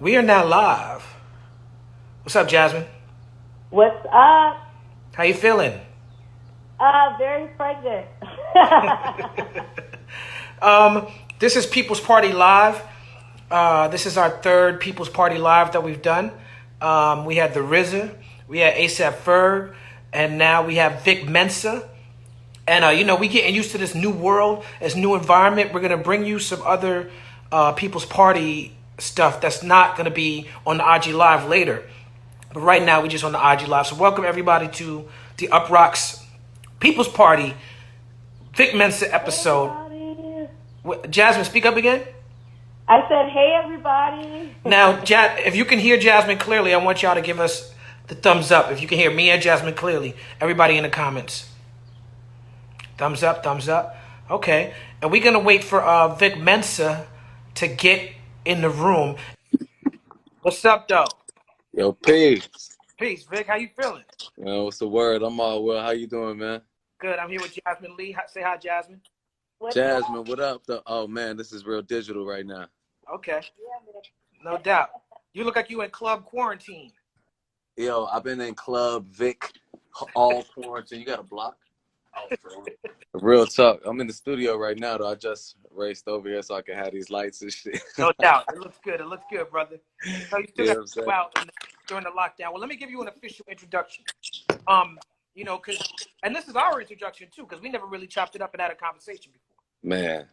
We are now live. What's up, Jasmin? What's up? How you feeling? Very pregnant. um, this is People's Party Live. This is our third People's Party Live that we've done. We had the RZA, we had ASAP Ferg, and now we have Vic Mensa. And we getting used to this new world, this new environment. We're gonna bring you some other People's Party stuff that's not gonna be on the IG Live later. But right now, we're just on the IG Live. So welcome everybody to the UPROXX People's Party Vic Mensa Hey, episode. everybody. Jasmin, speak up again. I said, hey, everybody. Now, if you can hear Jasmin clearly, I want y'all to give us the thumbs up. If you can hear me and Jasmin clearly, everybody in the comments. Thumbs up, thumbs up. Okay. And we're going to wait for Vic Mensa to get in the room. What's up, though? Yo, peace. Peace, Vic. How you feeling? Man, what's the word? I'm all well. How you doing, man? Good. I'm here with Jasmin Leigh. Say hi, Jasmin. What's Jasmine, up? what up? Oh, man, this is real digital right now. Okay. Yeah, No doubt. You look like you in club quarantine. Yo, I've been in Club Vic all quarantine. You got a block? Oh, real talk. I'm in the studio right now, though. I just raced over here so I can have these lights and shit. No doubt. It looks good. It looks good, brother. So you still You know got what I'm to saying? go out during the lockdown. Well, let me give you an official introduction. And this is our introduction too, because we never really chopped it up and had a conversation before. Man.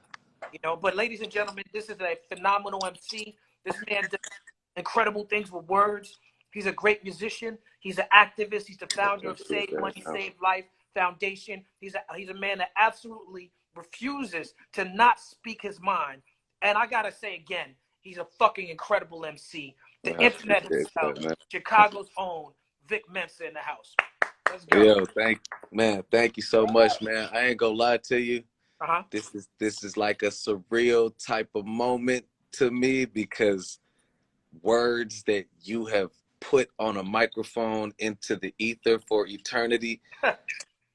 But ladies and gentlemen, this is a phenomenal MC. This man does incredible things with words. He's a great musician. He's an activist. He's the founder of Save Money, Save Life Foundation. He's a man that absolutely refuses to not speak his mind. And I gotta say again, he's a fucking incredible MC. The I internet appreciate himself, that, man. Chicago's own Vic Mensa in the house. Let's go. Yo, thank you so much, man. I ain't gonna lie to you. Uh-huh. This is like a surreal type of moment to me because words that you have put on a microphone into the ether for eternity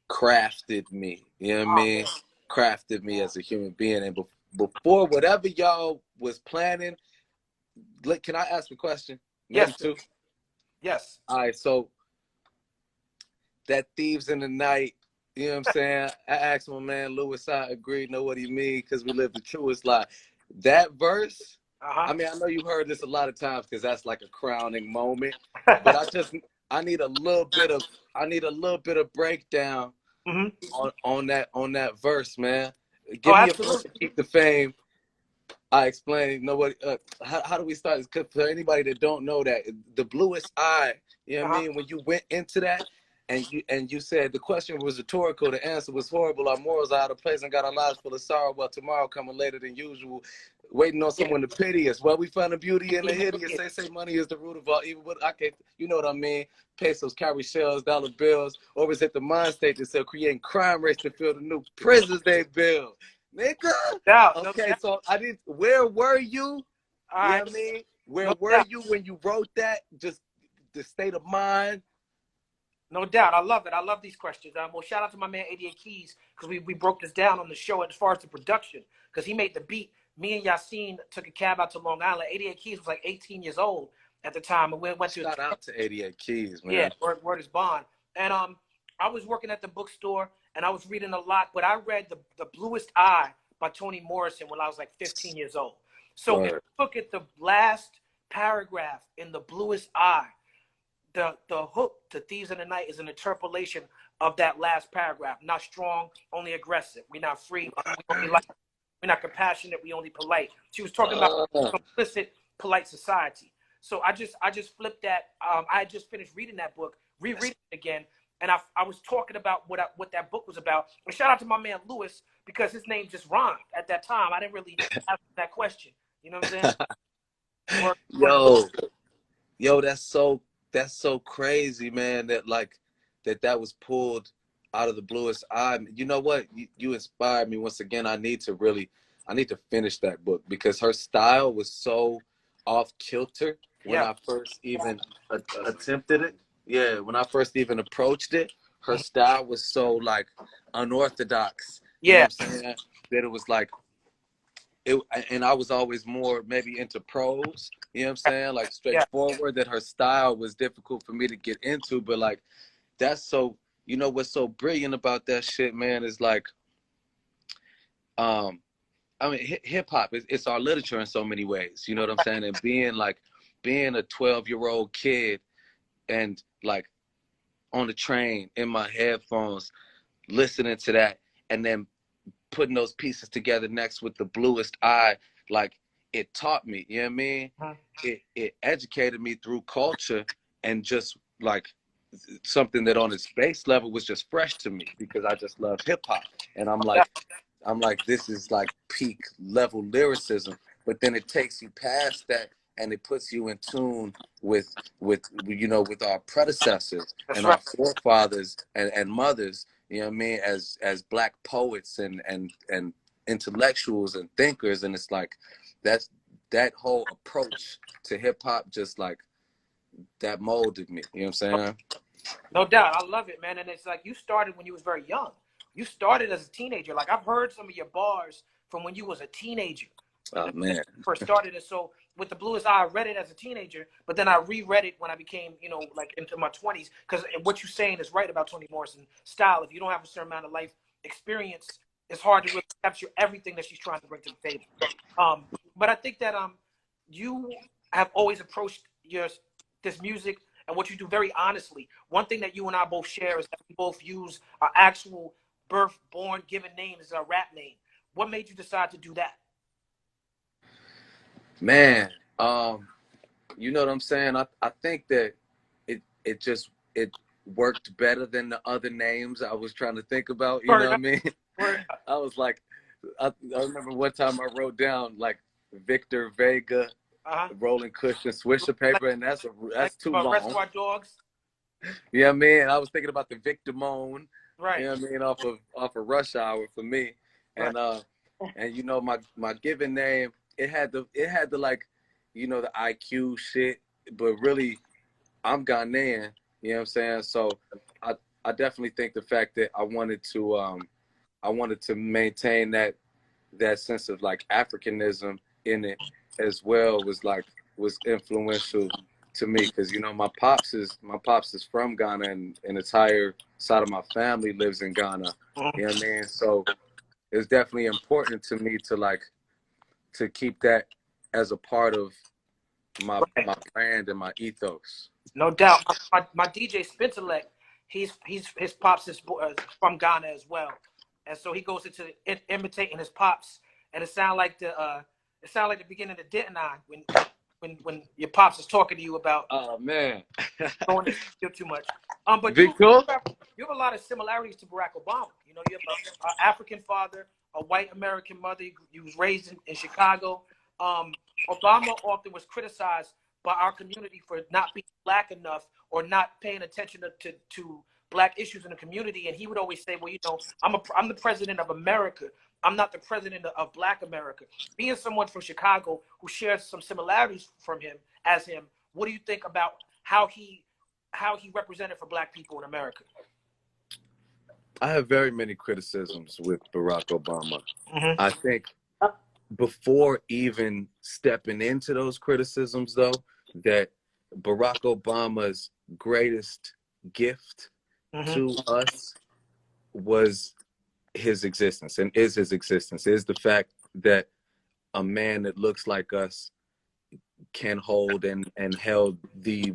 crafted me. You know what I mean? Crafted me as a human being. And before whatever y'all was planning, can I ask a question? Maybe Yes. two. Yes. All right, so that Thieves in the Night, you know what I'm saying? I asked my man Lewis, I agreed, know what he mean, because we live the truest life. That verse, Uh-huh. I mean, I know you've heard this a lot of times because that's like a crowning moment, but I need a little bit of breakdown Mm-hmm. on that verse, man. Oh, Give me a verse to absolutely. keep the fame. I explain. Nobody. How do we start? Because for anybody that don't know that, the bluest eye. You know what I Uh-huh. mean? When you went into that, and you said the question was rhetorical, the answer was horrible. Our morals are out of place and got our lives full of sorrow. Well, tomorrow coming later than usual, waiting on Yeah. someone to pity us. Well, we found the beauty in the hideous. Yeah. They say money is the root of all evil, but I can't. You know what I mean? Pesos carry shells, dollar bills. Or is it the mind state that still creating crime rates to fill the new prisons they build? Nigga. Doubt. No Okay, doubt. so where were you? All You know right. what I mean? Where No were doubt. you when you wrote that? Just the state of mind. No doubt. I love it. I love these questions. Well, shout out to my man 88 Keys because we broke this down on the show as far as the production because he made the beat. Me and Yassine took a cab out to Long Island. 88 Keys was like 18 years old at the time, and we went to Shout out to 88 Keys, yeah, man. word is bond. And I was working at the bookstore and I was reading a lot, but I read the Bluest Eye by Toni Morrison when I was like 15 years old. So if Word. you look at the last paragraph in the Bluest Eye, the hook to Thieves in the Night is an interpolation of that last paragraph. Not strong, only aggressive. We're not free, we only like. We're not compassionate, we only polite. She was talking about complicit, polite society. So I just flipped that. I had just finished reading that book, rereading it again, and I was talking about what that book was about. And shout out to my man Lewis because his name just rhymed at that time. I didn't really ask that question. You know what I'm saying? Yo, that's so crazy, man. That was pulled out of the bluest eye. You know what? You inspired me once again. I need to finish that book because her style was so off kilter when Yeah. I first even attempted it. Yeah, when I first even approached it, her style was so like unorthodox. You know Yeah. what I'm saying? That it was like it, and I was always more maybe into prose, You know what I'm saying? Like Yeah. straightforward, that her style was difficult for me to get into, but like that's so, you know what's so brilliant about that shit, man, is like I mean hip hop it's our literature in so many ways, you know what I'm saying? And being a 12-year-old kid and like on the train in my headphones listening to that, and then putting those pieces together next with the bluest eye, like it taught me, you know what I mean? It educated me through culture, and just like something that on its base level was just fresh to me because I just love hip hop. And I'm like, this is like peak level lyricism, but then it takes you past that and it puts you in tune with you know, with our predecessors That's and right. our forefathers and mothers, you know what I mean, as black poets and intellectuals and thinkers. And it's like that whole approach to hip hop just like that molded me, you know what I'm saying? No doubt. I love it, man. And it's like you started when you was very young. You started as a teenager. Like I've heard some of your bars from when you was a teenager. Oh man. First started it. So with the Bluest Eye, I read it as a teenager, but then I reread it when I became, you know, like into my 20s. Because what you're saying is right about Toni Morrison's style. If you don't have a certain amount of life experience, it's hard to really capture everything that she's trying to bring to the table. But I think that you have always approached this music and what you do very honestly. One thing that you and I both share is that we both use our actual birth, born, given names as our rap name. What made you decide to do that? Man, you know what I'm saying? I think that it worked better than the other names I was trying to think about, you know what I mean? I was like, I remember one time I wrote down like Victor Vega, Rolling Cushion, Swisher Paper, and that's too long. Reservoir Dogs. You know what I mean? I was thinking about the Victor Moan, Right. you know what I mean, off of Rush Hour for me. And and you know, my given name, it had the like, you know, the IQ shit, but really I'm Ghanaian, you know what I'm saying? So I definitely think the fact that I wanted to maintain that sense of like Africanism in it as well was influential to me, because you know my pops is from Ghana, and an entire side of my family lives in Ghana. You know what I mean? So it's definitely important to me to keep that as a part of my brand and my ethos. No doubt. My DJ Spentelec, his pops is from Ghana as well, and so he goes into imitating his pops, and it sounds like the beginning of Denton when your pops is talking to you about man going to too much. But you have a lot of similarities to Barack Obama. You know, you have an African father, a white American mother. You was raised in Chicago. Obama often was criticized by our community for not being black enough or not paying attention to black issues in the community. And he would always say, well, you know, I'm the president of America. I'm not the president of Black America. Being someone from Chicago who shares some similarities from him, what do you think about how he represented for black people in America? I have very many criticisms with Barack Obama. Mm-hmm. I think before even stepping into those criticisms, though, that Barack Obama's greatest gift to us was his existence, and is his existence, is the fact that a man that looks like us can hold and held the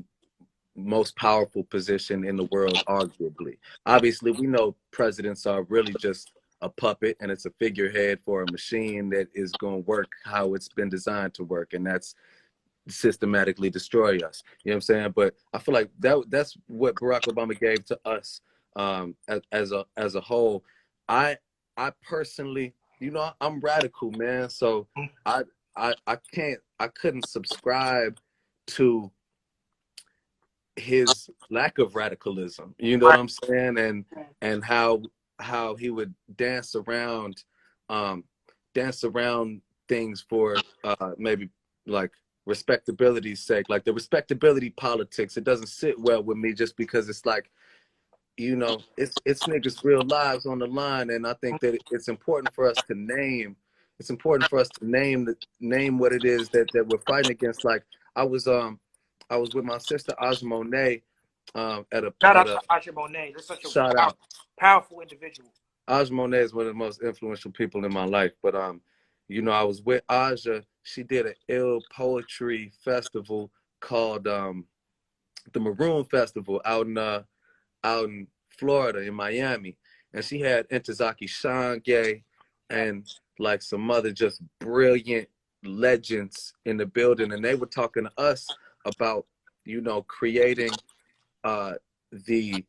most powerful position in the world, arguably. Obviously, we know presidents are really just a puppet, and it's a figurehead for a machine that is going to work how it's been designed to work, and that's systematically destroy us. You know what I'm saying? But I feel like that's what Barack Obama gave to us as a whole. I personally, you know, I'm radical, man. So I couldn't subscribe to his lack of radicalism. You know what I'm saying? And how he would dance around things for maybe like respectability's sake, like the respectability politics. It doesn't sit well with me, just because it's like, you know, it's niggas' real lives on the line, and I think that it's important for us to name what it is that we're fighting against. Like, I was with my sister Monet at Shout out a to Aja Monet. That's such a shout out. powerful individual. Monet is one of the most influential people in my life. But you know, I was with Aja. She did an ill poetry festival called the Maroon Festival out in Florida, in Miami. And she had Intozaki Shange and like some other just brilliant legends in the building. And they were talking to us about, you know, creating the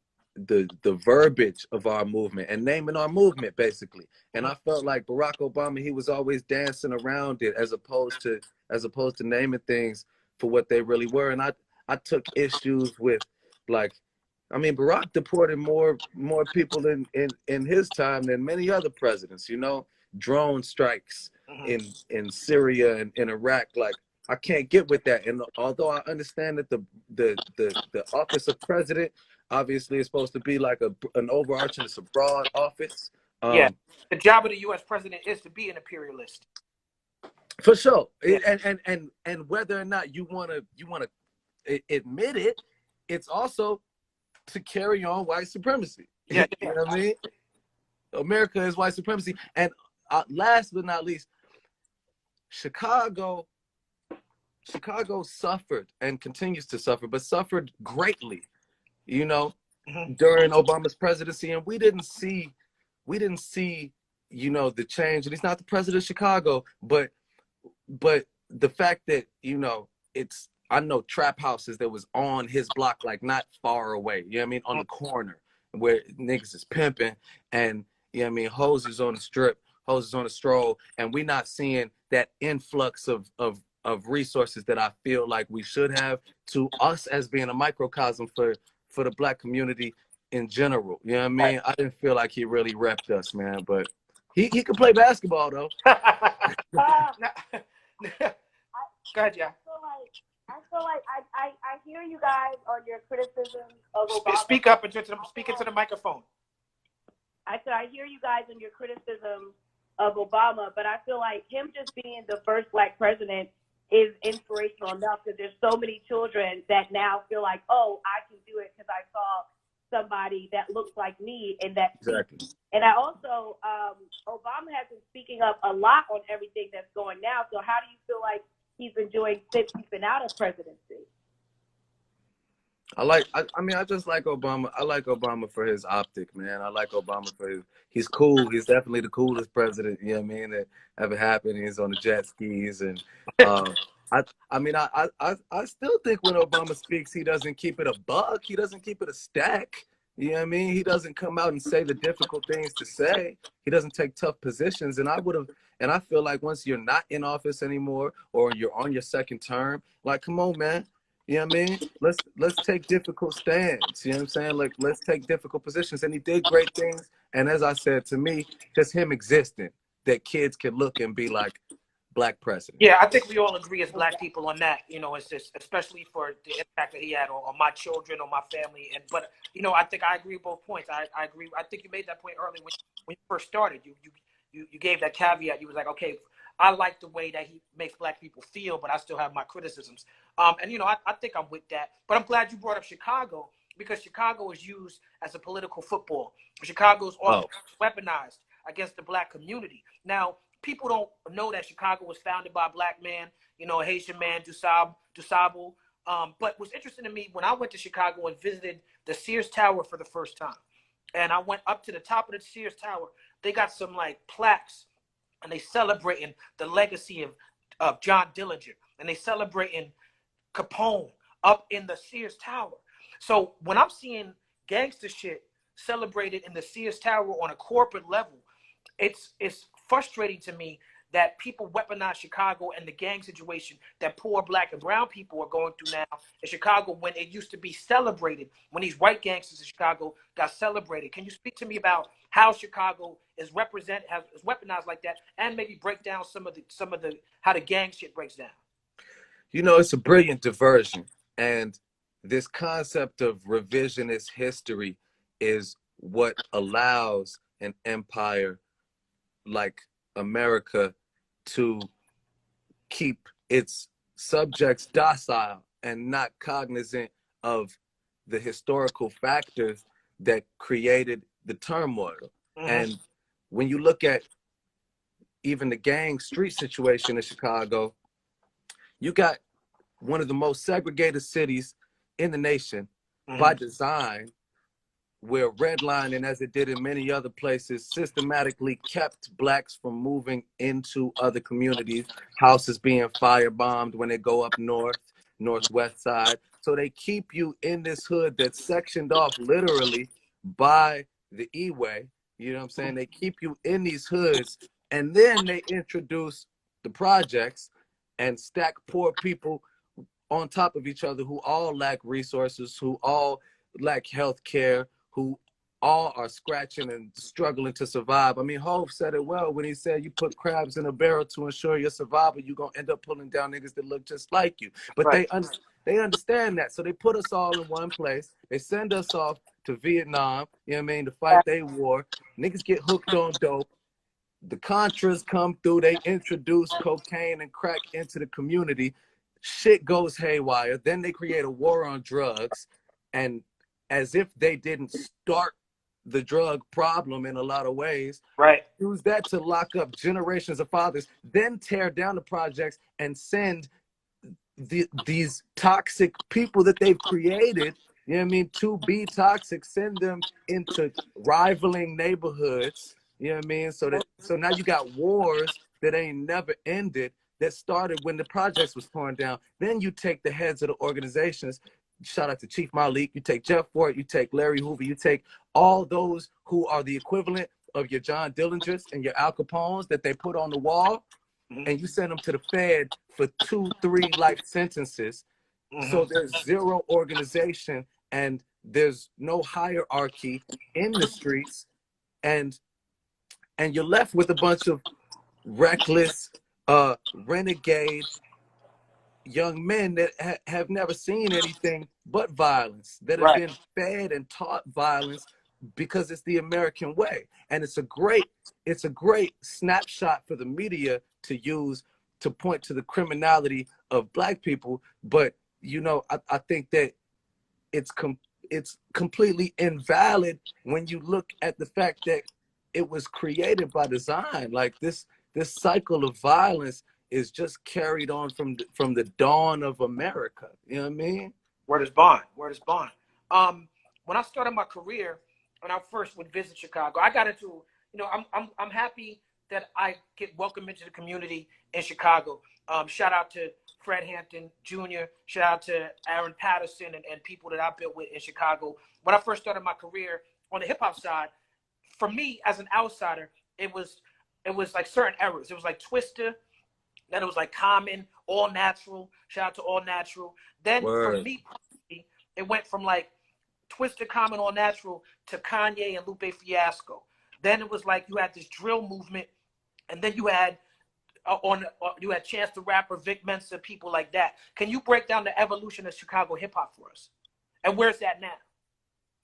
verbiage of our movement and naming our movement basically. And I felt like Barack Obama, he was always dancing around it as opposed to naming things for what they really were. And I took issues with, like, I mean, Barack deported more people in his time than many other presidents, you know. Drone strikes in Syria and in Iraq, like, I can't get with that. And although I understand that the office of president obviously is supposed to be like an overarching, it's a broad office. Yeah, the job of the U.S. president is to be an imperialist. For sure. Yeah. And whether or not you wanna admit it, it's also to carry on white supremacy. Yeah. You know what I mean? America is white supremacy. And last but not least, Chicago suffered and continues to suffer, but suffered greatly, you know, during Obama's presidency. And we didn't see, you know, the change. And he's not the president of Chicago, but the fact that, you know, I know trap houses that was on his block, like not far away, you know what I mean, on the corner where niggas is pimping, and, you know what I mean, hoes is on the strip, hoes is on the stroll, and we not seeing that influx of resources that I feel like we should have, to us as being a microcosm for the Black community in general. You know what I mean? I didn't feel like he really repped us, man, but he could play basketball though. Go ahead, yeah. I feel like I hear you guys on your criticism of Obama. Speak up and speak into the microphone. I said I hear you guys on your criticism of Obama, but I feel like him just being the first Black president is inspirational enough, because there's so many children that now feel like, oh, I can do it because I saw somebody that looks like me in that. Exactly. And I also, Obama has been speaking up a lot on everything that's going now. So how do you feel like he's been doing since he's been out of presidency? I just like Obama. I like Obama for his optic, man. I like Obama for he's cool. He's definitely the coolest president, you know what I mean, that ever happened. He's on the jet skis. And I still think when Obama speaks, he doesn't keep it a buck. He doesn't keep it a stack. You know what I mean? He doesn't come out and say the difficult things to say. He doesn't take tough positions. And I feel like once you're not in office anymore, or you're on your second term, like, come on, man. You know what I mean? Let's take difficult stands. You know what I'm saying? Like, let's take difficult positions. And he did great things. And as I said, to me, just him existing, that kids can look and be like, Black president. Yeah, I think we all agree as Black people on that. You know, it's just, especially for the impact that he had on my children, on my family. But you know, I think I agree with both points. I agree. I think you made that point earlier when you first started. You gave that caveat. You was like, okay, I like the way that he makes Black people feel, but I still have my criticisms. And you know, I think I'm with that. But I'm glad you brought up Chicago, because Chicago is used as a political football. Chicago is often weaponized against the Black community. Now, people don't know that Chicago was founded by a Black man, you know, a Haitian man, Dusable. But what's interesting to me, when I went to Chicago and visited the Sears Tower for the first time, and I went up to the top of the Sears Tower, they got some like plaques, and they celebrating the legacy of John Dillinger, and they celebrating Capone up in the Sears Tower. So when I'm seeing gangster shit celebrated in the Sears Tower on a corporate level, it's frustrating to me that people weaponize Chicago and the gang situation that poor Black and brown people are going through now in Chicago, when it used to be celebrated, when these white gangsters in Chicago got celebrated. Can you speak to me about how Chicago is weaponized like that, and maybe break down some of the how the gang shit breaks down? You know, it's a brilliant diversion. And this concept of revisionist history is what allows an empire like America to keep its subjects docile and not cognizant of the historical factors that created the turmoil. And when you look at even the gang street situation in Chicago, you got one of the most segregated cities in the nation by design, where redlining, as it did in many other places, systematically kept blacks from moving into other communities, houses being firebombed when they go up north, northwest side. So they keep you in this hood that's sectioned off literally by the E-way. You know what I'm saying? They keep you in these hoods, and then they introduce the projects and stack poor people on top of each other who all lack resources, who all lack health care, who all are scratching and struggling to survive. I mean, Hov said it well when he said you put crabs in a barrel to ensure your survival, you're going to end up pulling down niggas that look just like you. But Right. they understand that. So they put us all in one place. They send us off to Vietnam, you know what I mean, to fight their war. Niggas get hooked on dope. The Contras come through. They introduce cocaine and crack into the community. Shit goes haywire. Then they create a war on drugs. And as if they didn't start the drug problem in a lot of ways, Right. use that to lock up generations of fathers, then tear down the projects and send these toxic people that they've created, you know what I mean, to be toxic, send them into rivaling neighborhoods, you know what I mean? So now you got wars that ain't never ended that started when the projects was torn down. Then you take the heads of the organizations. Shout out to Chief Malik. You take Jeff Ford, you take Larry Hoover, you take all those who are the equivalent of your John Dillingers and your Al Capones that they put on the wall, and you send them to the Fed for 2-3 life sentences. So there's zero organization and there's no hierarchy in the streets, and you're left with a bunch of reckless, renegade young men that have never seen anything but violence, that have been fed and taught violence because it's the American way. And it's a great snapshot for the media to use to point to the criminality of black people. But you know, I think that it's completely invalid when you look at the fact that it was created by design. Like this cycle of violence is just carried on from the dawn of America. You know what I mean? Word is bond. Word is bond. When I started my career, when I first would visit Chicago, I got into, you know, I'm happy that I get welcomed into the community in Chicago. Shout out to Fred Hampton Jr., shout out to Aaron Patterson and people that I've been with in Chicago. When I first started my career on the hip hop side, for me as an outsider, it was like certain eras. It was like Twister, then it was like Common, All Natural. Shout out to All Natural. Then for me, it went from like Twister, Common, All Natural to Kanye and Lupe Fiasco. Then it was like you had this drill movement, and then you had you had Chance the Rapper, Vic Mensa, people like that. Can you break down the evolution of Chicago hip hop for us, and where's that now?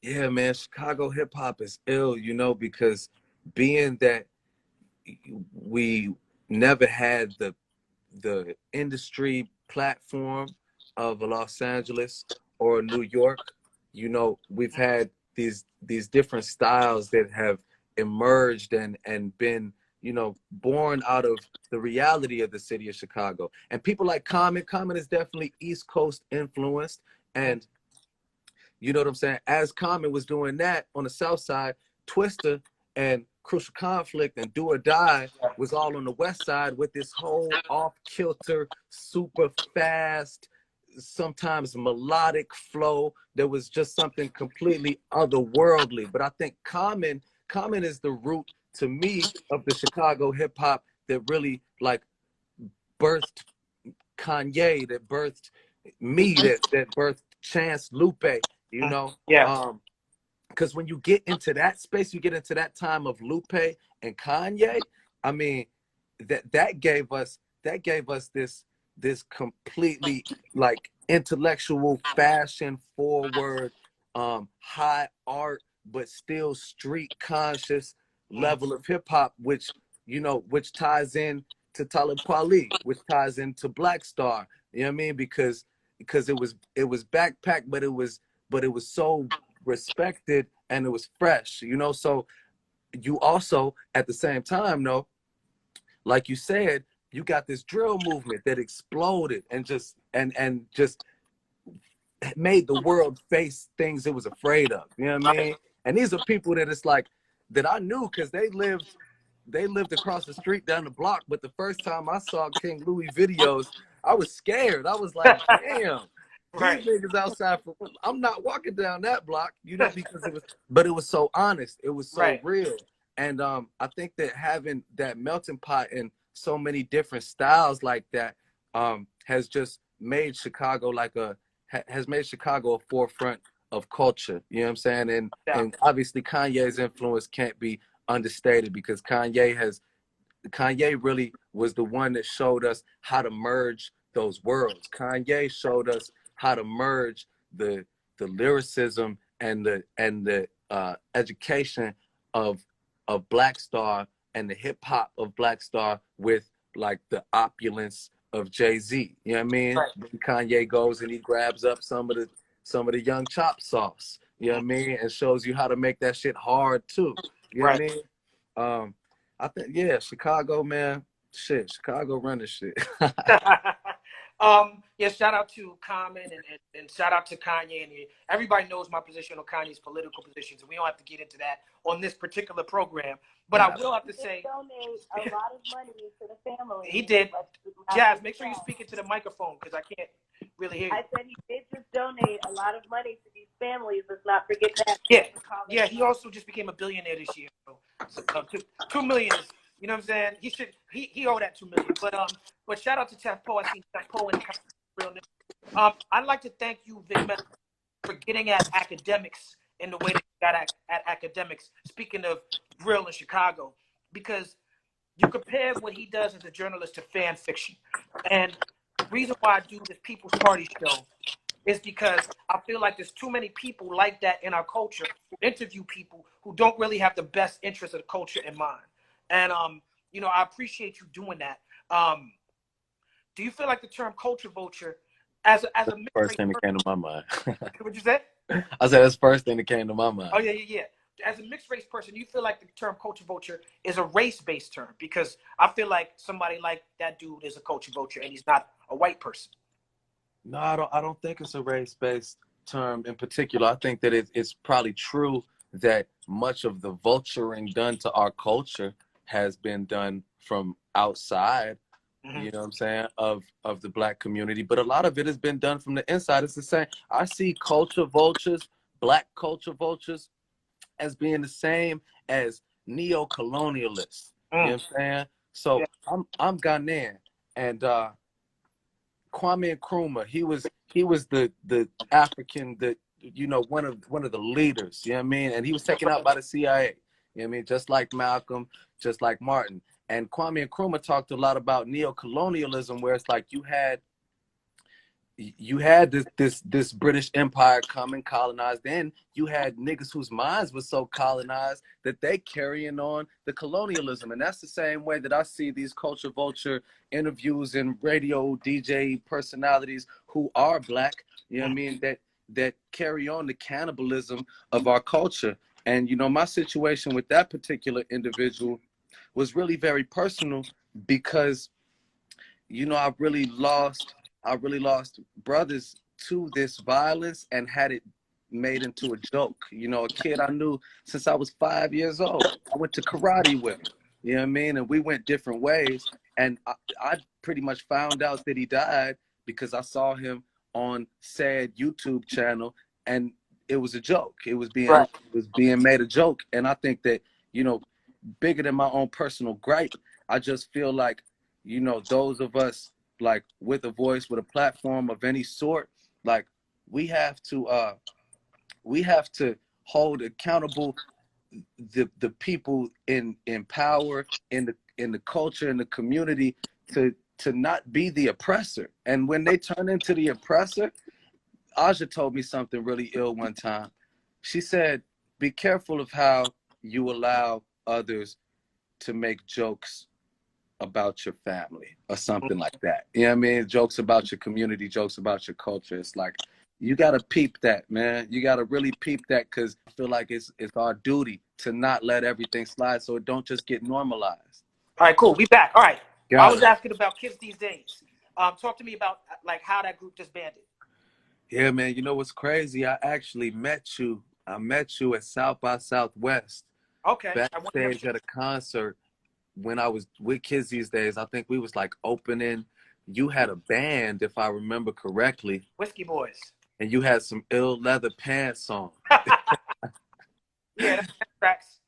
Yeah, man, Chicago hip hop is ill, you know, because being that we never had the industry platform of Los Angeles or New York, you know, we've had these different styles that have emerged and been, you know, born out of the reality of the city of Chicago. And people like Common is definitely East Coast influenced. And you know what I'm saying? As Common was doing that on the South Side, Twister and Crucial Conflict and Do or Die was all on the West Side with this whole off-kilter, super fast, sometimes melodic flow. There was just something completely otherworldly. But I think Common is the root, to me, of the Chicago hip hop that really like birthed Kanye, that birthed me, that birthed Chance, Lupe, you know? Yeah. Because when you get into that space, you get into that time of Lupe and Kanye, I mean, that gave us this completely like intellectual, fashion forward, high art, but still street conscious level of hip hop, which, you know, which ties in to Talib Kweli, which ties into Black Star, You know what I mean? Because it was backpacked, but it was so respected and it was fresh, you know. So you also at the same time, though, like you said, you got this drill movement that exploded and just made the world face things it was afraid of. You know what I mean? And these are people that it's like that I knew because they lived across the street down the block. But the first time I saw King Louis videos, I was scared. I was like, damn, these Right. niggas outside for I'm not walking down that block, you know, because it was so honest. It was so Right. real. And I think that having that melting pot and so many different styles like that has just made Chicago has made Chicago a forefront of culture. You know what I'm saying? And obviously Kanye's influence can't be understated because Kanye really was the one that showed us how to merge those worlds. Kanye showed us how to merge the lyricism and the education of Black Star and the hip hop of Black Star with like the opulence of Jay-Z. You know what I mean? Right. Kanye goes and he grabs up some of the young chop sauce. You know what I mean? And shows you how to make that shit hard too. You know what I mean? I think, yeah, Chicago, man, shit, Chicago running shit. Yeah, shout out to Common and shout out to Kanye. And everybody knows my position on Kanye's political positions, and we don't have to get into that on this particular program. But I will have to say, donate a lot of money to the family. He did. Jazz, make sure you speak into the microphone because I can't really hear you. I said he did just donate a lot of money to these families. Let's not forget that. Yeah. He also just became a billionaire this year. So, $2 million. You know what I'm saying? He owe that $2 million. But shout out to Tef Poe. I seen Tef Poe in the real. I'd like to thank you, Vic Mensa, for getting at academics in the way that you got at academics. Speaking of real in Chicago, because you compare what he does as a journalist to fan fiction. And the reason why I do this People's Party show is because I feel like there's too many people like that in our culture who interview people who don't really have the best interest of the culture in mind. And, you know, I appreciate you doing that. Do you feel like the term culture vulture as a First thing that came to my mind. What'd you say? I said that's the first thing that came to my mind. Oh, yeah. As a mixed race person, do you feel like the term culture vulture is a race-based term? Because I feel like somebody like that dude is a culture vulture and he's not a white person. No, I don't think it's a race-based term in particular. I think that it's probably true that much of the vulturing done to our culture has been done from outside, you know what I'm saying, of the Black community. But a lot of it has been done from the inside. It's the same. I see culture vultures, Black culture vultures, as being the same as neo-colonialists. You know what I'm saying? So I'm Ghanaian, and Kwame Nkrumah, he was the African, one of the leaders, you know what I mean? And he was taken out by the CIA, you know what I mean? Just like Malcolm, just like Martin. And Kwame Nkrumah talked a lot about neo-colonialism, where it's like you had this British Empire come and colonize. Then you had niggas whose minds were so colonized that they carrying on the colonialism. And that's the same way that I see these culture vulture interviews and radio DJ personalities who are Black, you know what I mean, that carry on the cannibalism of our culture. And, you know, my situation with that particular individual was really very personal because, you know, I really lost brothers to this violence and had it made into a joke. You know, a kid I knew since I was 5 years old. I went to karate with him, you know what I mean? And we went different ways. And I pretty much found out that he died because I saw him on said YouTube channel, and it was a joke. It was being made a joke. And I think that, you know, bigger than my own personal gripe, I just feel like, you know, those of us like with a voice, with a platform of any sort, like we have to hold accountable the people in power, in the culture, in the community, to not be the oppressor. And when they turn into the oppressor, Aja told me something really ill one time. She said, be careful of how you allow others to make jokes about your family or something like that. You know what I mean? Jokes about your community, jokes about your culture. It's like, you got to peep that, man. You got to really peep that, because I feel like it's our duty to not let everything slide so it don't just get normalized. All right, cool. We back. All right. I Got was it. asking about Kids These Days. Talk to me about like how that group disbanded. Yeah, man. You know what's crazy? I actually met you. I met you at South by Southwest, Okay. backstage at a concert when I was with Kids These Days. I think we was like opening. You had a band, if I remember correctly, Whiskey Boys. and you had some ill leather pants on. Yeah, that's tracks.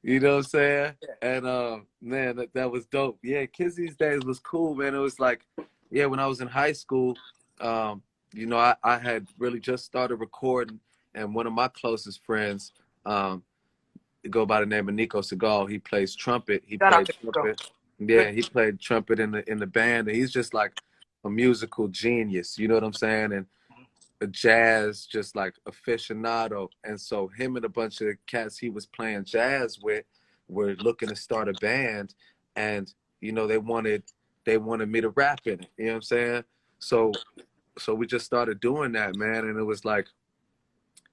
You know what I'm saying? Yeah. And man, that was dope. Yeah, Kids These Days was cool, man. It was like, yeah, when I was in high school, you know, I had really just started recording, and one of my closest friends, go by the name of Nico Segal. He plays trumpet. He Shout out played to trumpet. Nico. Yeah, he played trumpet in the band, and he's just like a musical genius. You know what I'm saying? And a jazz, just like aficionado. And so him and a bunch of cats he was playing jazz with were looking to start a band, and you know they wanted me to rap in it. You know what I'm saying? So we just started doing that, man, and it was like,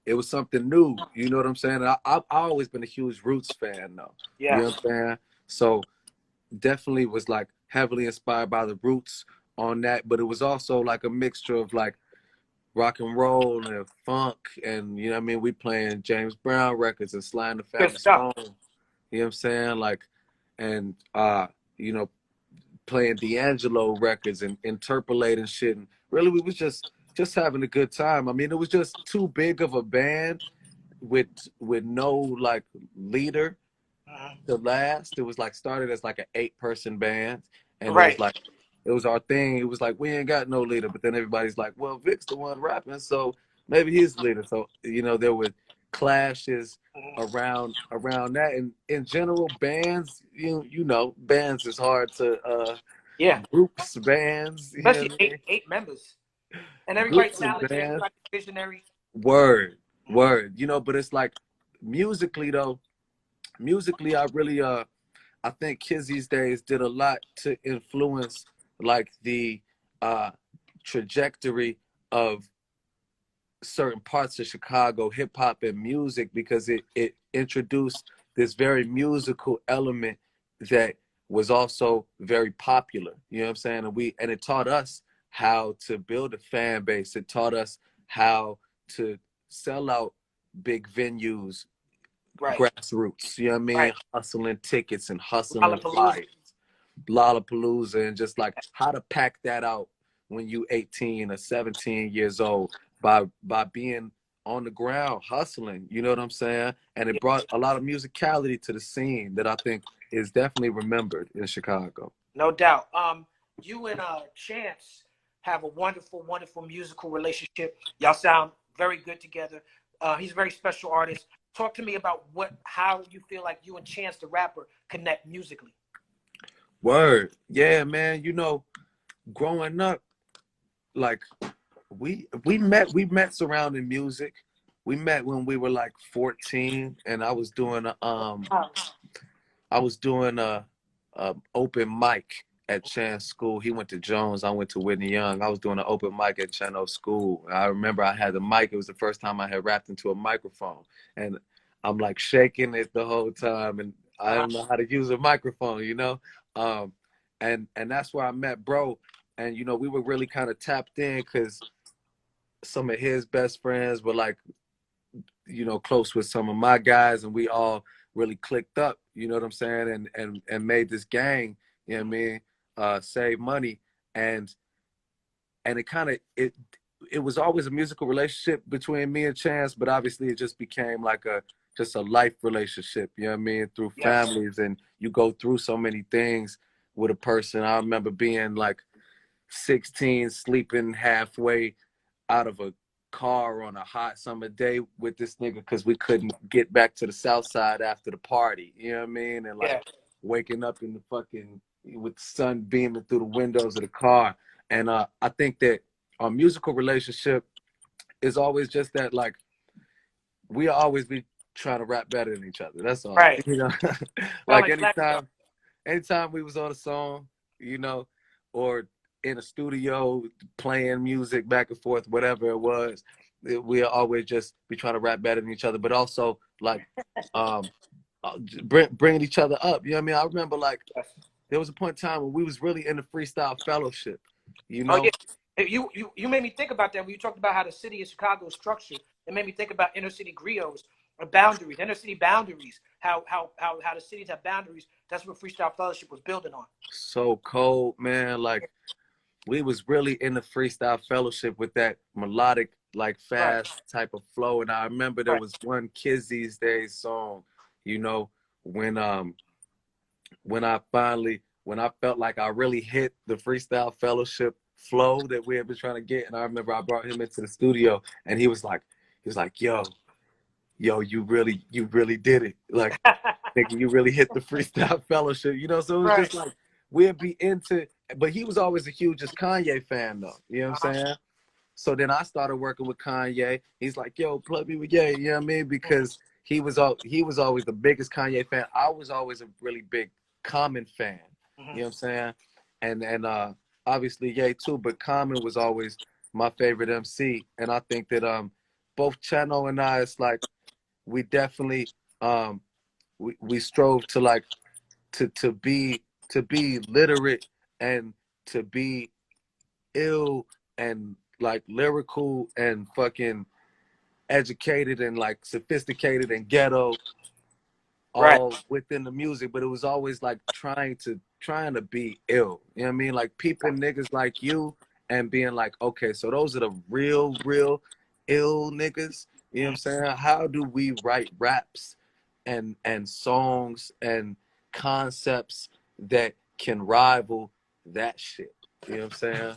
it was something new. You know what I'm saying? I've always been a huge Roots fan, though. Yeah. You know what I'm saying? So definitely was like heavily inspired by the Roots on that, but it was also like a mixture of like rock and roll and funk, and you know what I mean, we playing James Brown records and Sly and the Family Stone. You know what I'm saying? Like, and you know, playing D'Angelo records and interpolating shit, and really we was just having a good time. I mean, it was just too big of a band with no like leader to last. It was like started as like an 8-person band, and it was like, it was our thing. It was like, we ain't got no leader, but then everybody's like, well, Vic's the one rapping, so maybe he's the leader. So you know, there were clashes around that, and in general, bands, you know, bands is hard to groups, bands, you know Especially what I mean? eight members. And everybody's Groups and talented, bands. everybody's visionary. Word. You know, but it's like musically though, I really I think Kids These Days did a lot to influence like the trajectory of certain parts of Chicago hip hop and music, because it introduced this very musical element that was also very popular. You know what I'm saying? And it taught us how to build a fan base. It taught us how to sell out big venues, grassroots. You know what I mean? Hustling tickets and hustling flyers, Lollapalooza, and just like how to pack that out when you 18 or 17 years old by being on the ground hustling. You know what I'm saying? And it brought a lot of musicality to the scene that I think is definitely remembered in Chicago. No doubt. You and Chance have a wonderful, wonderful musical relationship. Y'all sound very good together. He's a very special artist. Talk to me about how you feel like you and Chance the rapper connect musically. Word. Yeah, man. You know, growing up, like we met surrounding music. We met when we were like 14, and I was doing a open mic at Chan's school. He went to Jones, I went to Whitney Young. I was doing an open mic at Chano's school. I remember I had the mic. It was the first time I had rapped into a microphone, and I'm like shaking it the whole time, and I don't know how to use a microphone, you know. And that's where I met bro, and you know, we were really kind of tapped in because some of his best friends were like, you know, close with some of my guys, and we all really clicked up, you know what I'm saying, and made this gang, you know what I mean, save money, and it kind of, it was always a musical relationship between me and Chance, but obviously it just became like just a life relationship, you know what I mean, through families, and you go through so many things with a person. I remember being like 16, sleeping halfway out of a car on a hot summer day with this nigga because we couldn't get back to the south side after the party, you know what I mean? And like waking up in the fucking, with the sun beaming through the windows of the car. And I think that our musical relationship is always just that, like, we'll always be trying to rap better than each other. That's all. You know? Like anytime, anytime we was on a song, you know, or in a studio playing music back and forth, whatever it was, we'll always just be trying to rap better than each other, but also like um, bringing each other up. You know what I mean? I remember like Yes. there was a point in time when we was really in the freestyle fellowship, you Oh know? yeah. You made me think about that when you talked about how the city of Chicago is structured. It made me think about inner city griots or boundaries, inner city boundaries. How the cities have boundaries. That's what Freestyle Fellowship was building on. So cold, man. Like we was really in the freestyle fellowship with that melodic, like Right. fast type of flow. And I remember there Right. was one Kids These Days song, you know, when when I felt like I really hit the freestyle fellowship flow that we had been trying to get. And I remember I brought him into the studio and he was like, yo, you really did it. Like, nigga, you really hit the freestyle fellowship, you know? So it was Right. just like, we'd be into, but he was always the hugest Kanye fan though. You know what I'm saying? So then I started working with Kanye. He's like, yo, plug me with Ye, you know what I mean? Because he was always the biggest Kanye fan. I was always a really big Common fan. Mm-hmm. You know what I'm saying? And obviously Ye too, but Common was always my favorite MC. And I think that both Chano and I, it's like we definitely we strove to like to be literate and to be ill and like lyrical and fucking educated and like sophisticated and ghetto Right. all within the music, but it was always like trying to be ill. You know what I mean? Like peeping niggas like you and being like, okay, so those are the real ill niggas. You know what I'm saying? How do we write raps and songs and concepts that can rival that shit? You know what I'm saying?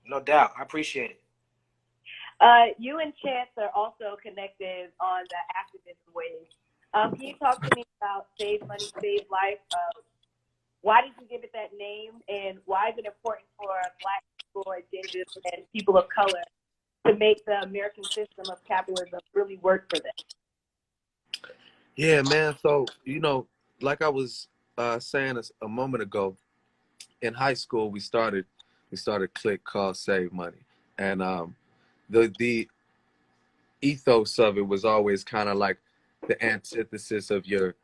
No doubt. I appreciate it. You and Chance are also connected on the activism wave. Can you talk to me about Save Money, Save Life? Why did you give it that name, and why is it important for Black people, Indigenous, and people of color to make the American system of capitalism really work for them? Yeah, man. So, you know, like I was saying a moment ago, in high school we started a clique called Save Money, and the ethos of it was always kind of like the antithesis of your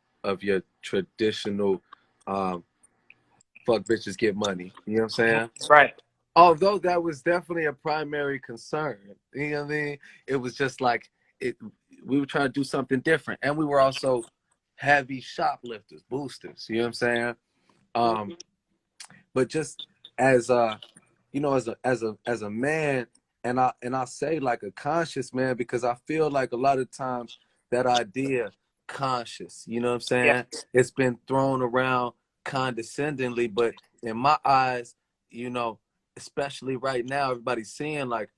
traditional fuck bitches get money. You know what I'm saying? Right. Although that was definitely a primary concern. You know what I mean? It was just like we were trying to do something different. And we were also heavy shoplifters, boosters, you know what I'm saying? But just as you know, as a man, and I say like a conscious man, because I feel like a lot of times that idea conscious, you know what I'm saying? Yeah. It's been thrown around condescendingly, but in my eyes, you know, especially right now, everybody's seeing like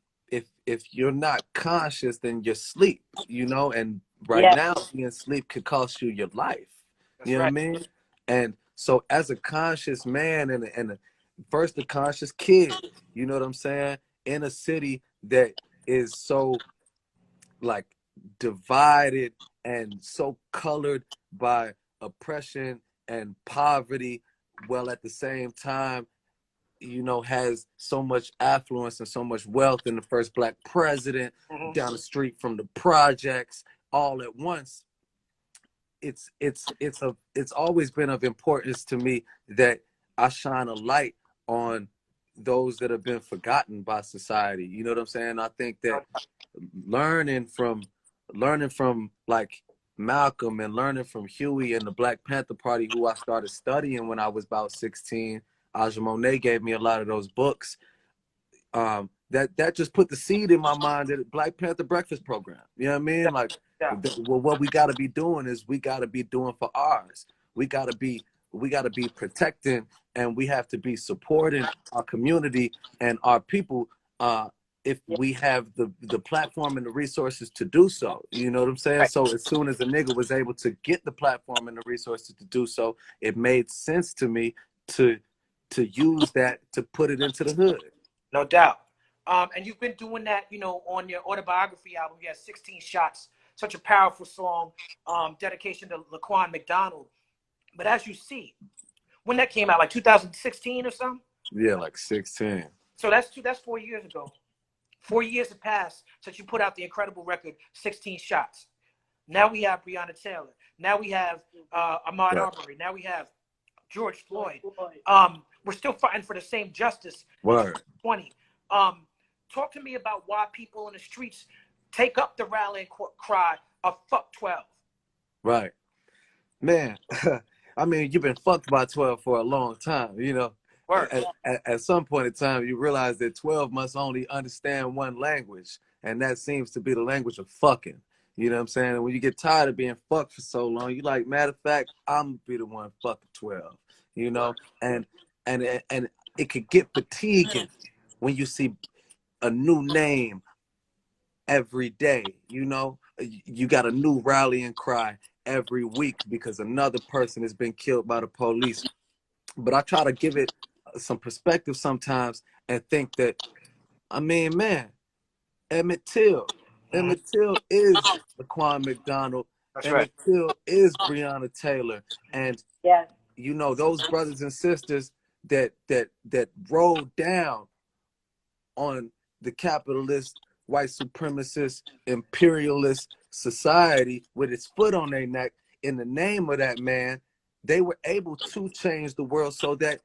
if you're not conscious, then you're asleep, you know, and right Yeah. now being asleep could cost you your life. That's You know what I right. mean? And so as a conscious man and first a conscious kid, you know what I'm saying, in a city that is so like divided and so colored by oppression and poverty, while at the same time, you know, has so much affluence and so much wealth, in the first Black president, down the street from the projects, all at once. It's always been of importance to me that I shine a light on those that have been forgotten by society. You know what I'm saying? I think that learning from like Malcolm and learning from Huey and the Black Panther Party, who I started studying when I was about 16. Aja Monet gave me a lot of those books. That just put the seed in my mind that Black Panther Breakfast Program. You know what I mean? Like, Yeah. well, what we got to be doing is we got to be doing for ours. We got to be protecting, and we have to be supporting our community and our people. If we have the platform and the resources to do so, you know what I'm saying? Right. So as soon as a nigga was able to get the platform and the resources to do so, it made sense to me to use that to put it into the hood. No doubt. And you've been doing that, you know, on your autobiography album. You had 16 Shots, such a powerful song, dedication to Laquan McDonald. But as you see, when that came out, like 2016 or something. Yeah, like 16. So that's 4 years ago. 4 years have passed since you put out the incredible record, 16 Shots. Now we have Breonna Taylor. Now we have Ahmaud Arbery. Now we have George Floyd. We're still fighting for the same justice. Word. 20. Talk to me about why people in the streets take up the rallying cry of fuck 12. Right. Man, I mean, you've been fucked by 12 for a long time, you know. At some point in time, you realize that 12 must only understand one language, and that seems to be the language of fucking. You know what I'm saying? When you get tired of being fucked for so long, you like, matter of fact, I'm gonna be the one fucking 12. You know, and it could get fatiguing when you see a new name every day. You know, you got a new rallying cry every week because another person has been killed by the police. But I try to give it some perspective sometimes and think that, I mean, man, Emmett Till is Laquan McDonald. Emmett Till is Breonna Taylor. And, you know, those brothers and sisters that rolled down on the capitalist, white supremacist, imperialist society with its foot on their neck in the name of that man, they were able to change the world so that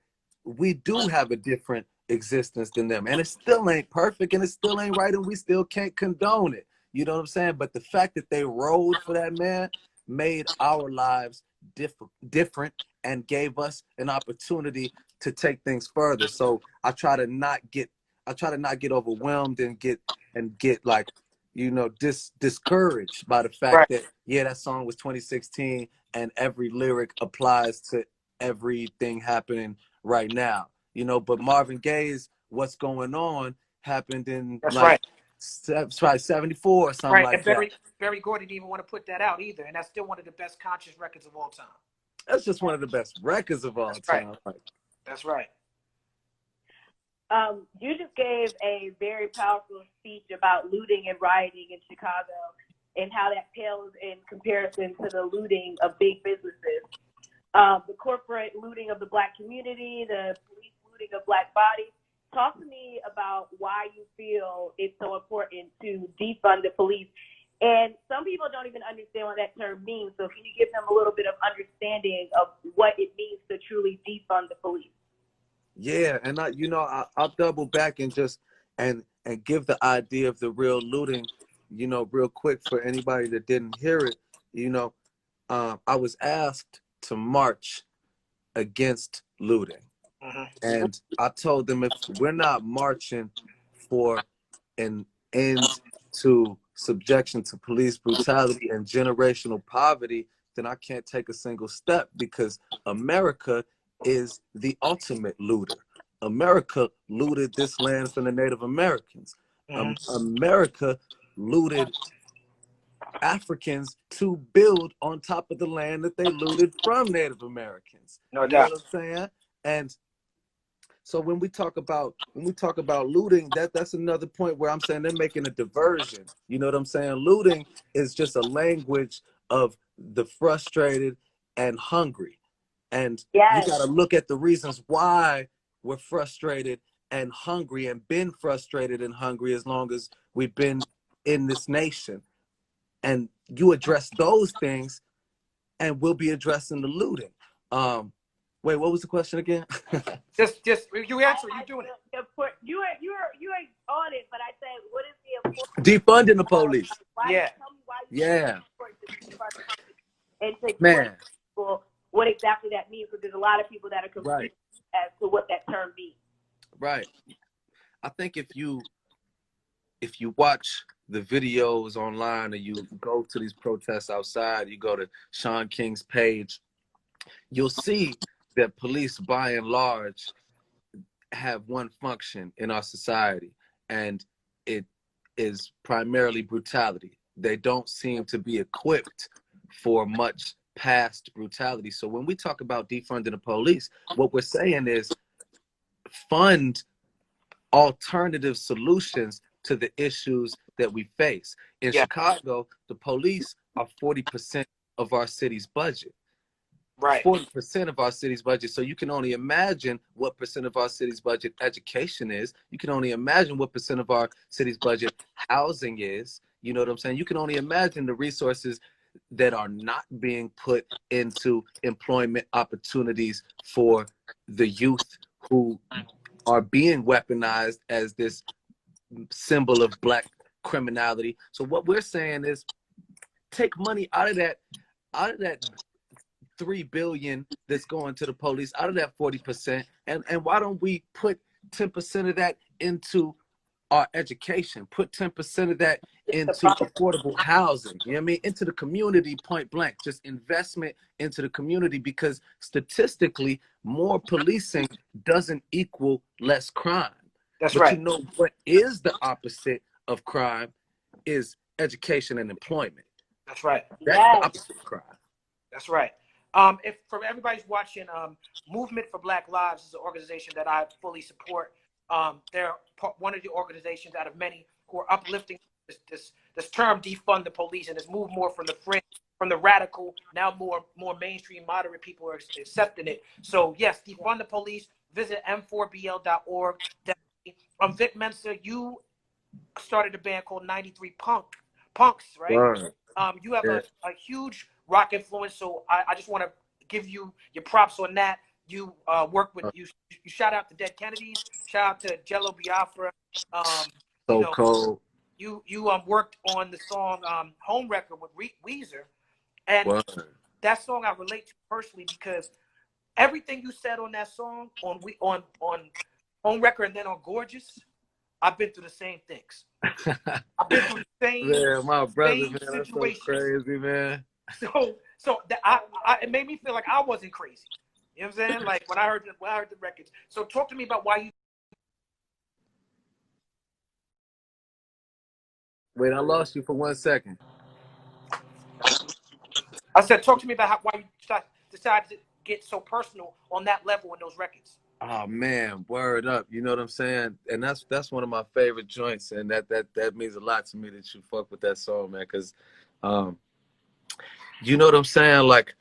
we do have a different existence than them. And it still ain't perfect and it still ain't right and we still can't condone it. You know what I'm saying? But the fact that they rode for that man made our lives different and gave us an opportunity to take things further. So I try to not get overwhelmed and get like, you know, discouraged by the fact that, yeah, that song was 2016 and every lyric applies to everything happening right now, you know. But Marvin Gaye's "What's Going On" happened in like 74 or something like that. Barry Gordy didn't even want to put that out either, and that's still one of the best conscious records of all time. That's just one of the best records of all time. That's right. You just gave a very powerful speech about looting and rioting in Chicago and how that pales in comparison to the looting of big businesses. The corporate looting of the Black community, the police looting of Black bodies. Talk to me about why you feel it's so important to defund the police. And some people don't even understand what that term means. So can you give them a little bit of understanding of what it means to truly defund the police? Yeah, and I'll double back and just and give the idea of the real looting, you know, real quick for anybody that didn't hear it. You know, I was asked to march against looting. And I told them, if we're not marching for an end to subjection to police brutality and generational poverty, then I can't take a single step, because America is the ultimate looter. America looted this land from the Native Americans. America looted Africans to build on top of the land that they looted from Native Americans. No doubt. You know what I'm saying? And so when we talk about looting, that's another point where I'm saying they're making a diversion. You know what I'm saying? Looting is just a language of the frustrated and hungry. And you got to look at the reasons why we're frustrated and hungry, and been frustrated and hungry as long as we've been in this nation. And you address those things and we'll be addressing the looting. Wait, what was the question again? just you answer. You doing it? You ain't on it, but I say, what is the importance? Defunding the police. Tell me why you and to explain to people what exactly that means, because there's a lot of people that are confused as to what that term means. Right. I think if you watch the videos online, or you go to these protests outside, you go to Sean King's page, you'll see that police, by and large, have one function in our society, and it is primarily brutality. They don't seem to be equipped for much past brutality. So when we talk about defunding the police, what we're saying is fund alternative solutions to the issues that we face. In Chicago, the police are 40% of our city's budget. Right. 40% of our city's budget. So you can only imagine what percent of our city's budget education is. You can only imagine what percent of our city's budget housing is. You know what I'm saying? You can only imagine the resources that are not being put into employment opportunities for the youth who are being weaponized as this symbol of Black criminality. So what we're saying is take money out of that $3 billion that's going to the police, out of that 40%, and why don't we put 10% of that into our education, put 10% of that into affordable housing, you know what I mean, into the community, point blank, just investment into the community, because statistically, more policing doesn't equal less crime. That's but right. You know what is the opposite of crime is education and employment. That's right. That's the opposite of crime. That's right. If for everybody's watching, Movement for Black Lives is an organization that I fully support. They're one of the organizations out of many who are uplifting this term defund the police, and it's moved more from the fringe, from the radical, now more mainstream, moderate people are accepting it. So yes, defund the police. Visit m4bl.org. Vic Mensa, you started a band called 93 Punks, right? Right. You have a huge rock influence, so I just want to give you your props on that. You work with you shout out to Dead Kennedys, shout out to Jello Biafra. Cold. You worked on the song Home Record with Weezer, and that song I relate to personally because everything you said on that song on Home Record and then on Gorgeous, I've been through the same things. I've been through the same, my brother, same man, situations. that's so crazy, man. So it made me feel like I wasn't crazy. You know what I'm saying? Like when I heard the records. So talk to me about why you. Wait, I lost you for 1 second. I said, talk to me about why you decided to get so personal on that level in those records. Oh man, word up. You know what I'm saying? And that's one of my favorite joints, and that means a lot to me that you fuck with that song, man. Cause you know what I'm saying? Like,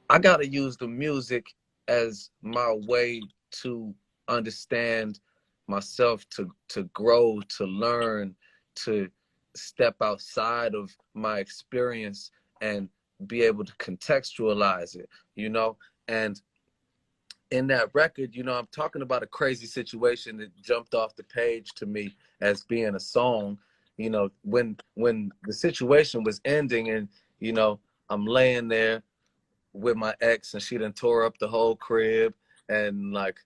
I gotta use the music as my way to understand myself, to grow, to learn, to step outside of my experience and be able to contextualize it, you know? And in that record, you know, I'm talking about a crazy situation that jumped off the page to me as being a song. You know, when the situation was ending and, you know, I'm laying there with my ex and she done tore up the whole crib, and like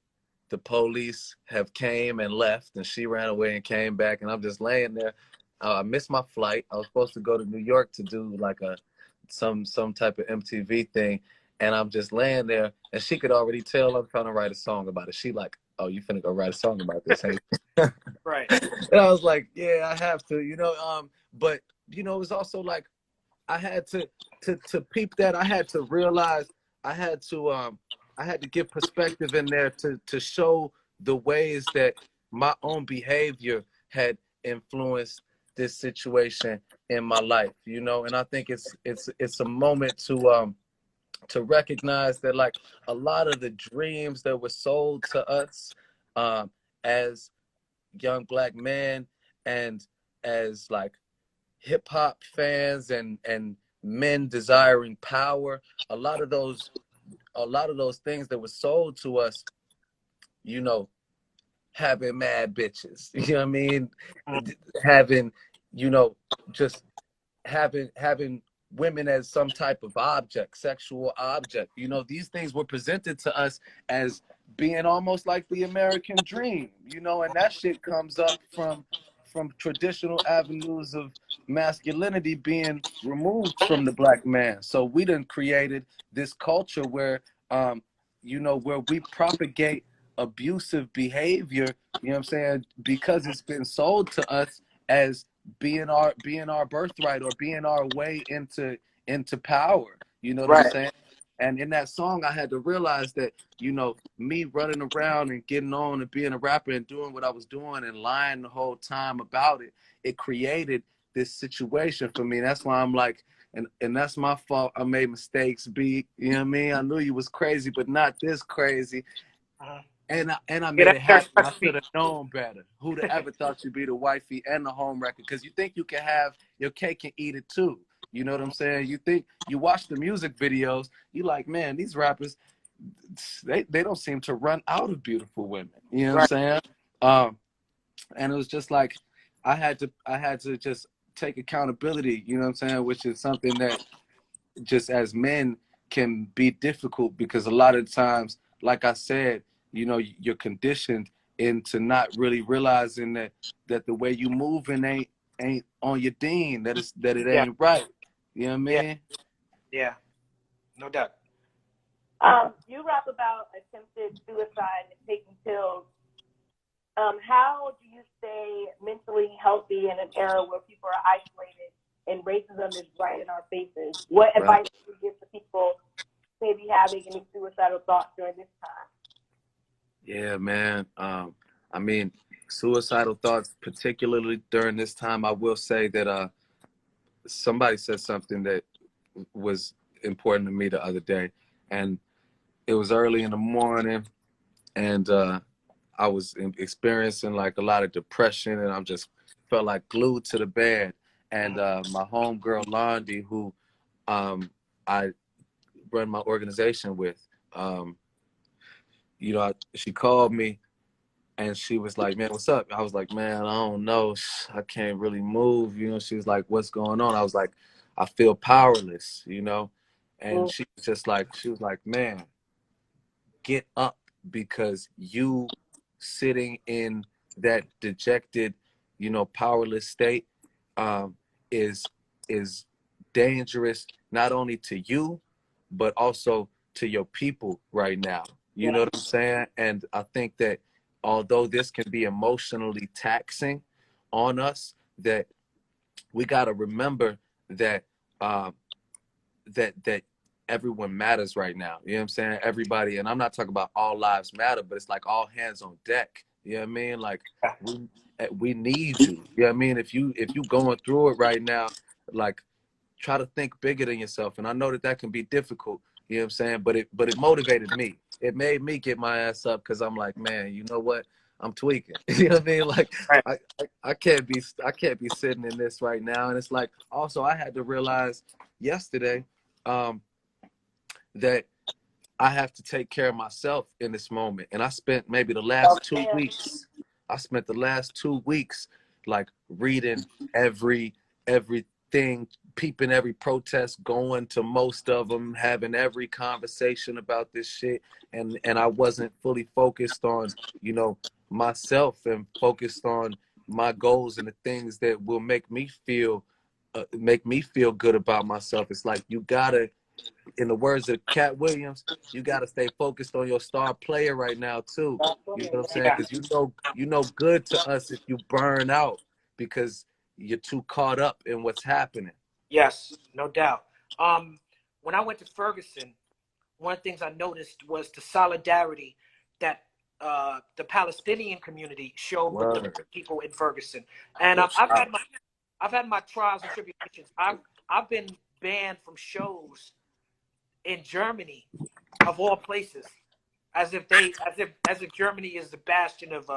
the police have came and left and she ran away and came back, and I'm just laying there. I missed my flight. I was supposed to go to New York to do like some type of MTV thing. And I'm just laying there, and she could already tell I'm trying to write a song about it. She like, oh, you finna go write a song about this, ain't you? Right. And I was like, yeah, I have to, you know. But you know, it was also like I had to peep that. I had to realize I had to give perspective in there to show the ways that my own behavior had influenced this situation in my life, you know. And I think it's a moment to recognize that like a lot of the dreams that were sold to us as young Black men and as like hip hop fans and men desiring power, a lot of those things that were sold to us, you know, having mad bitches, you know what I mean, having, you know, just having women as some type of object, sexual object. You know, these things were presented to us as being almost like the American dream, you know, and that shit comes up from traditional avenues of masculinity being removed from the Black man. So we done created this culture where, you know, where we propagate abusive behavior, you know what I'm saying, because it's been sold to us as being our birthright or being our way into power. You know what I'm saying? And in that song, I had to realize that, you know, me running around and getting on and being a rapper and doing what I was doing and lying the whole time about it, it created this situation for me. That's why I'm like, and that's my fault. I made mistakes, B. You know what I mean? I knew you was crazy, but not this crazy. And I Yeah, made that it hurts happen. my I should have known better. Who'd have ever thought you'd be the wifey and the home wrecker? Because you think you can have your cake and eat it too. You know what I'm saying? You think you watch the music videos, you like, man, these rappers, they don't seem to run out of beautiful women. You know what I'm saying? And it was just like I had to just take accountability. You know what I'm saying? Which is something that just as men can be difficult because a lot of times, like I said, you know, you're conditioned into not really realizing that the way you moving ain't on your dean, that it Yeah, ain't right. You know what I yeah, mean? yeah, no doubt. You rap about attempted suicide and taking pills. How do you stay mentally healthy in an era where people are isolated and racism is right in our faces? What Right. advice do you give to people maybe having any suicidal thoughts during this time? Yeah, man. I mean, suicidal thoughts, particularly during this time, I will say that somebody said something that was important to me the other day, and it was early in the morning, and I was experiencing like a lot of depression, and I just felt like glued to the bed. And my homegirl Londi, who I run my organization with, you know, she called me and she was like, "Man, what's up?" I was like, "Man, I don't know. I can't really move." You know, she was like, "What's going on?" I was like, "I feel powerless," you know. And she was like, "Man, get up, because you sitting in that dejected, you know, powerless state um, is dangerous, not only to you but also to your people right now." You know what I'm saying? And I think that although this can be emotionally taxing on us, that we got to remember that um, that everyone matters right now. You know what I'm saying? Everybody, and I'm not talking about all lives matter, but it's like all hands on deck. You know what I mean? Like we need you. You know what I mean? If you going through it right now, like try to think bigger than yourself. And I know that can be difficult. You know what I'm saying? But it motivated me. It made me get my ass up because I'm like, man, you know what? I'm tweaking. You know what I mean? Like Right. I can't be sitting in this right now. And it's like also I had to realize yesterday that I have to take care of myself in this moment. And I spent maybe the last 2 weeks. I spent the last 2 weeks like reading everything, peeping every protest, going to most of them, having every conversation about this shit. And I wasn't fully focused on, you know, myself and focused on my goals and the things that will make me feel good about myself. It's like you gotta, in the words of Cat Williams, you got to stay focused on your star player right now too. You know what I'm saying? Yeah. Because you know good to us if you burn out because you're too caught up in what's happening. Yes, no doubt. When I went to Ferguson, one of the things I noticed was the solidarity that the Palestinian community showed with the Word. people in Ferguson. And I've had my trials and tribulations. I've been banned from shows in Germany, of all places, as if Germany is the bastion of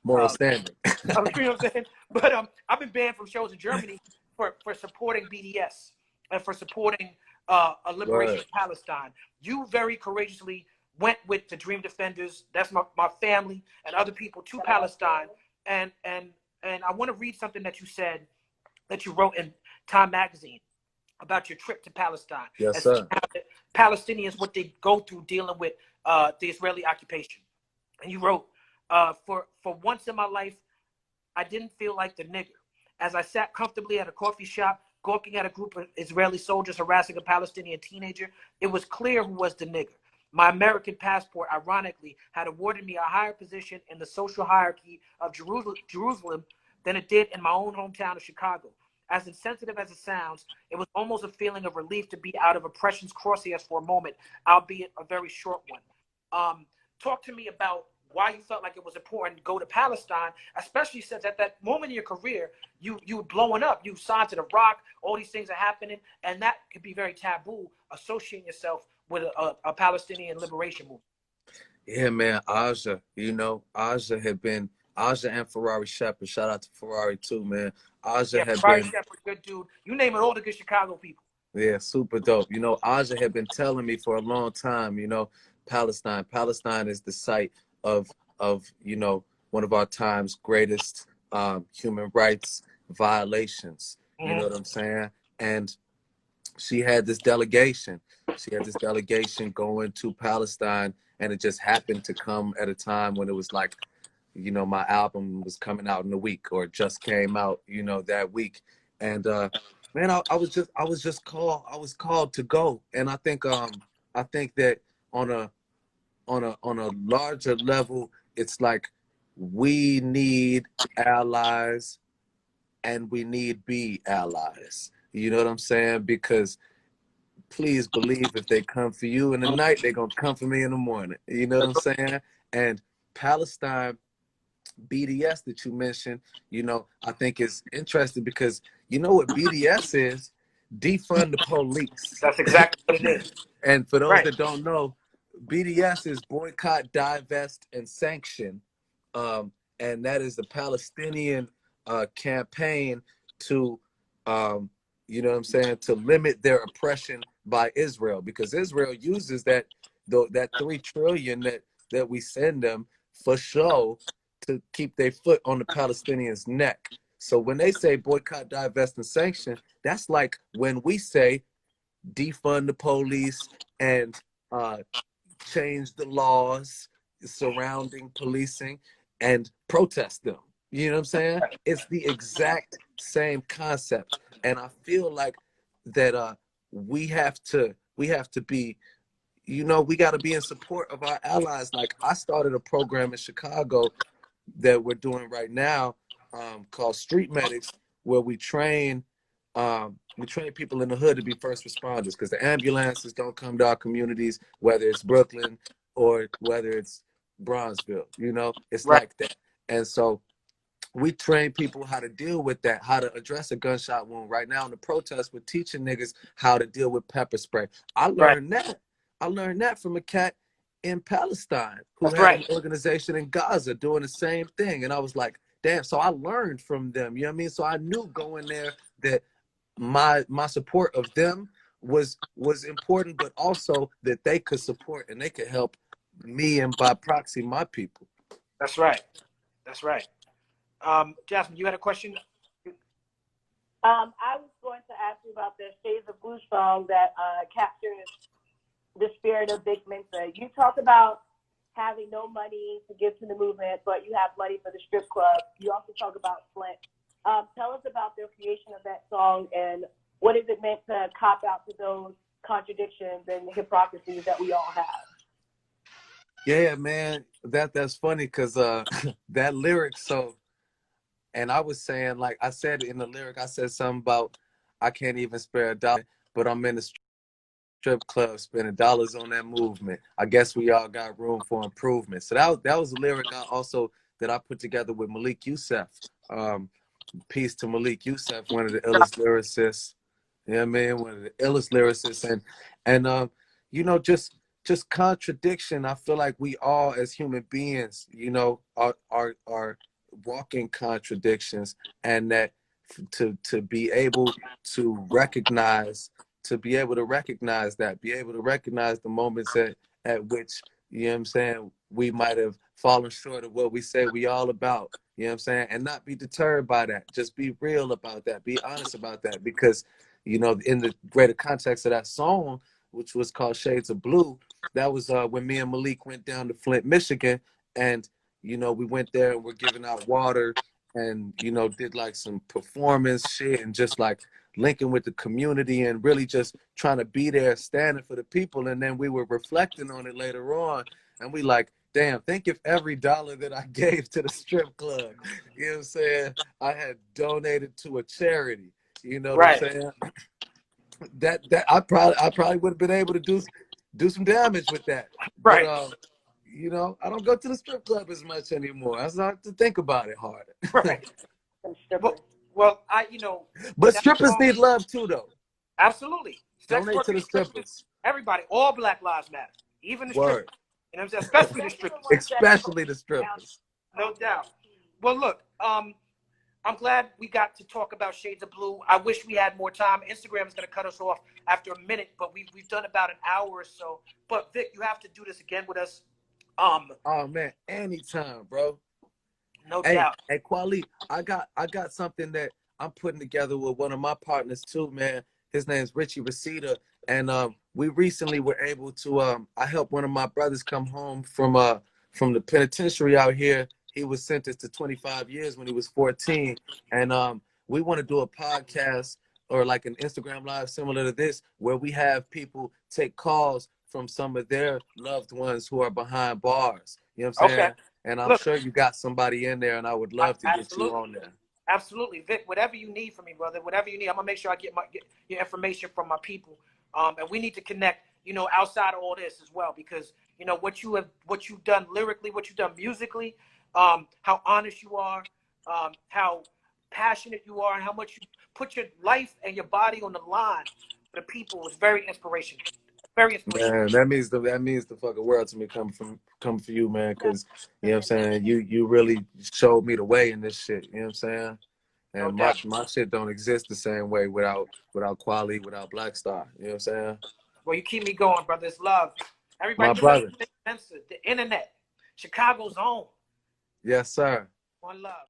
Moral standing. you know what I'm saying? But I've been banned from shows in Germany for supporting BDS and for supporting a liberation of Palestine. You very courageously went with the Dream Defenders, that's my family, and other people to Palestine. And I want to read something that you said, that you wrote in Time Magazine about your trip to Palestine. Yes, And sir. Palestinians, what they go through dealing with the Israeli occupation. And you wrote, for once in my life, I didn't feel like the nigger. As I sat comfortably at a coffee shop, gawking at a group of Israeli soldiers harassing a Palestinian teenager, it was clear who was the nigger. My American passport, ironically, had awarded me a higher position in the social hierarchy of Jerusalem than it did in my own hometown of Chicago. As insensitive as it sounds, it was almost a feeling of relief to be out of oppression's crosshairs for a moment, albeit a very short one. Talk to me about why you felt like it was important to go to Palestine, especially since at that moment in your career, you were blowing up. You signed to the Rock, all these things are happening, and that could be very taboo, associating yourself with a Palestinian liberation movement. Yeah, man, Aja, you know, Aja and Ferrari Shepherd. Shout out to Ferrari too, man. Aja Yeah, had Ferrari been, Shepherd, good dude. You name it, all the good Chicago people. yeah, super dope. You know, Aja had been telling me for a long time, you know, Palestine is the site of, you know, one of our time's greatest human rights violations. You know what I'm saying? And she had this delegation. She had this delegation going to Palestine, and it just happened to come at a time when it was like, you know, my album was coming out in a week, or it just came out, you know, that week. And man, I was called to go. And I think that on a larger level, it's like we need allies and we need be allies. You know what I'm saying? Because please believe if they come for you in the night, they're gonna come for me in the morning. You know what I'm saying? And Palestine BDS that you mentioned, you know, I think is interesting because you know what BDS is? Defund the police. That's exactly what it is. And for those Right. that don't know, BDS is boycott, divest, and sanction. And that is the Palestinian campaign to, you know what I'm saying, to limit their oppression by Israel, because Israel uses that $3 trillion that we send them for show to keep their foot on the Palestinians' neck. So when they say boycott, divest, and sanction, that's like when we say defund the police and change the laws surrounding policing and protest them. You know what I'm saying? It's the exact same concept. And I feel like that we have to be, you know, we got to be in support of our allies. Like I started a program in Chicago that we're doing right now called Street Medics, where we train people in the hood to be first responders, because the ambulances don't come to our communities, whether it's Brooklyn or whether it's Bronzeville. You know, it's Right. like that. And so we train people how to deal with that, how to address a gunshot wound. Right now in the protest, we're teaching niggas how to deal with pepper spray. I learned that from a cat in Palestine who That's had right. an organization in Gaza doing the same thing. And I was like, damn, so I learned from them. You know what I mean? So I knew going there that my support of them was important, but also that they could support and they could help me and by proxy my people. That's right. That's right. Jasmin, you had a question? I was going to ask you about the Shades of Blue song that captures the spirit of Vic Mensa. You talk about having no money to give to the movement, but you have money for the strip club. You also talk about Flint. Tell us about the creation of that song and what is it meant to cop out to those contradictions and hypocrisies that we all have. Yeah, man, that's funny because that lyric. So, and I was saying, like I said in the lyric, I said something about I can't even spare a dollar, but I'm in the strip club spending dollars on that movement. I guess we all got room for improvement. So that was a lyric that I put together with Malik Youssef. Peace to Malik Youssef, one of the illest lyricists. You know what I mean? One of the illest lyricists, and you know, just contradiction. I feel like we all as human beings, you know, are walking contradictions, and that to be able to recognize that, be able to recognize the moments at which, you know what I'm saying, we might have fallen short of what we say we all about, you know what I'm saying, and not be deterred by that. Just be real about that, be honest about that, because, you know, in the greater context of that song, which was called Shades of Blue, that was when me and Malik went down to Flint, Michigan, and, you know, we went there and we're giving out water and, you know, did like some performance shit and just like linking with the community and really just trying to be there, standing for the people. And then we were reflecting on it later on, and we like, damn, think if every dollar that I gave to the strip club, you know what I'm saying, I had donated to a charity, you know what I'm saying? That I probably would have been able to do some damage with that. Right. But you know, I don't go to the strip club as much anymore. I start to think about it harder. Right. Well, But that's strippers wrong. need love too, though. Absolutely. Sex Donate to the workers, strippers. everybody, all Black lives matter, even the strippers. Word. You know what I'm saying? Especially the strippers. Especially the strippers. No doubt. Well, look, I'm glad we got to talk about Shades of Blue. I wish we had more time. Instagram is going to cut us off after a minute, but we've done about an hour or so. But Vic, you have to do this again with us. Oh man, anytime, bro. No doubt. Hey, Kweli, I got something that I'm putting together with one of my partners too, man. His name's Richie Reseda, and we recently were able to I helped one of my brothers come home from the penitentiary out here. He was sentenced to 25 years when he was 14, and we want to do a podcast or like an Instagram live similar to this, where we have people take calls from some of their loved ones who are behind bars. You know what I'm saying? Okay. And I'm Look, sure you got somebody in there, and I would love to get you on there. Absolutely, Vic. Whatever you need from me, brother. Whatever you need, I'm gonna make sure I get your information from my people. And we need to connect, outside of all this as well, because what you've done lyrically, what you've done musically, how honest you are, how passionate you are, and how much you put your life and your body on the line for the people is very inspirational. Very inspirational. Man, that means the fucking world to me coming from you, man, because you know what I'm saying, you really showed me the way in this shit, you know what I'm saying? And No my shit don't exist the same way without Kweli, without Black Star, you know what I'm saying? Well, you keep me going, brother. It's love. Everybody, My give brother. us the internet, Chicago's own. Yes, sir. One love.